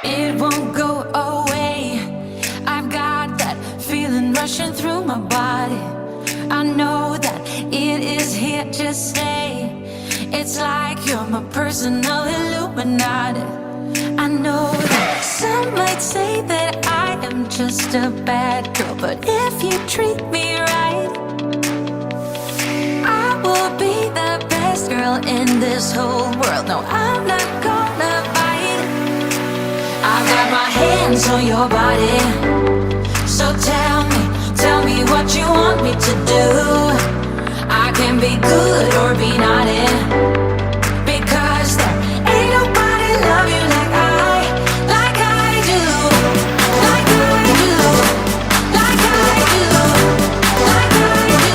It won't go away. I've got that feeling rushing through my body. I know that it is here to stay. It's like you're my personal Illuminati. I know that some might say that I am just a bad girl, but if you treat me right, I will be the best girl in this whole world. No, I'm not gonna bite. I've got my hands on your body. So tell me what you want me to do. I can be good or be naughty, because there ain't nobody love you like I do, like I do, like I do, like I do, like I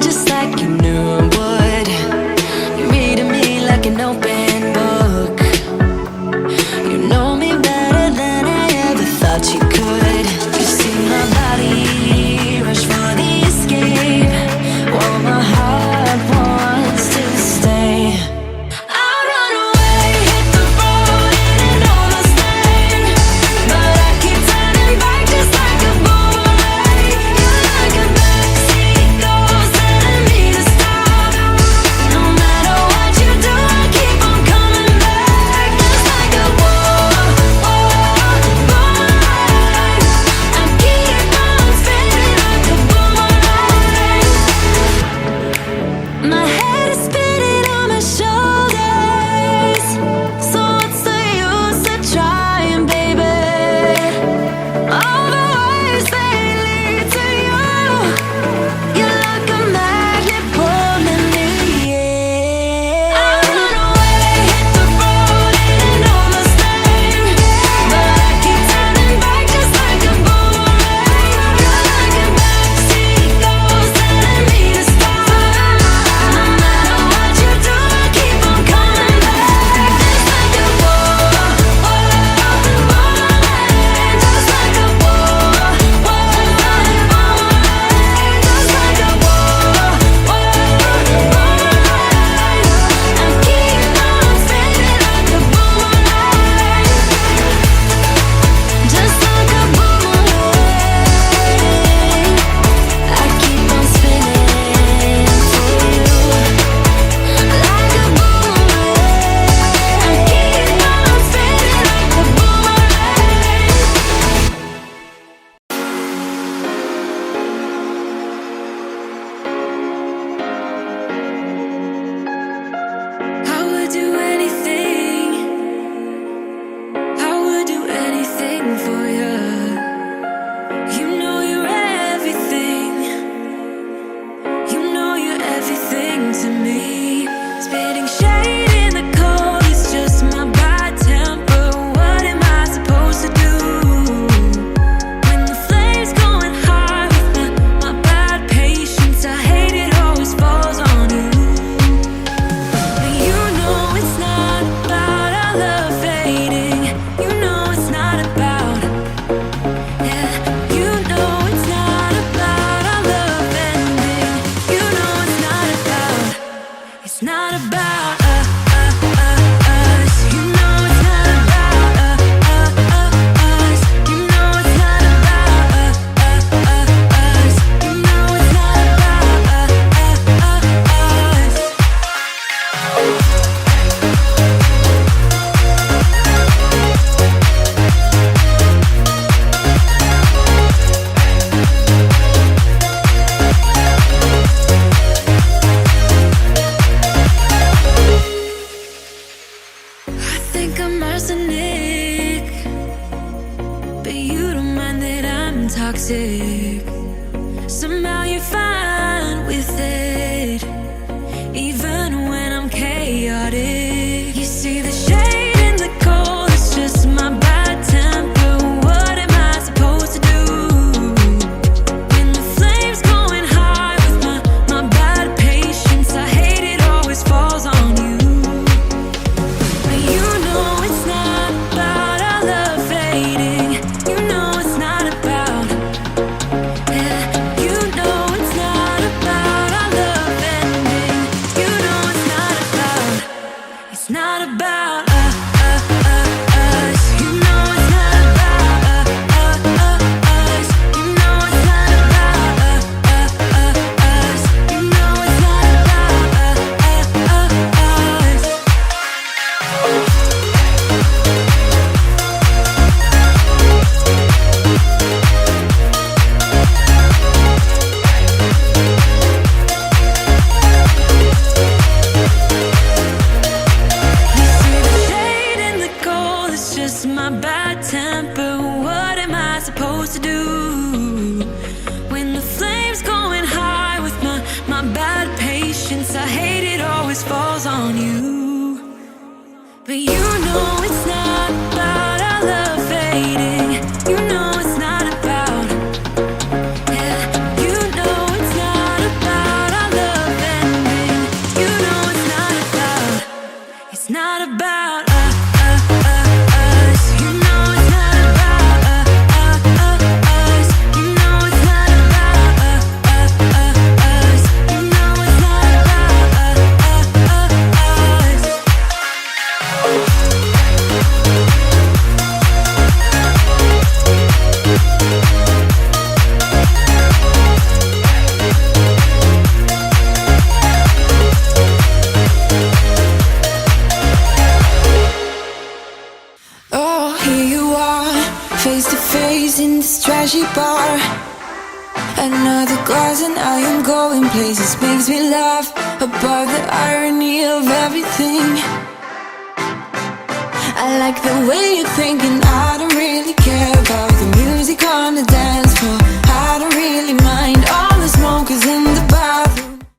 Just like a boomerang. toxic. Somehow you're fine with it, even when I'm chaotic. You see the shade in the cold, it's just my bad temper. What am I supposed to do when the flames going high with my bad patience? I hate it always falls on you. But you know it's not about our love fading. You know it's not about, yeah. You know it's not about our love ending. You know it's not about, it's not about us. You know it's not about us. You know it's not about us. You know it's not about us. You see the shade in the cold, it's just my bad temper. What am I supposed to do when the flames going high with my bad patience? I hate it always falls on you. But you know it's not about our love fading. You know it's not about, yeah. You know it's not about our love ending. You know it's not about, it's not about us. You know it's not about us. You know it's not about us. You know it's not about us. Oh, here you are, face to face in this trashy bar. Another glass and I am going places. Makes me laugh about the irony of everything. I like the way you're thinking. I don't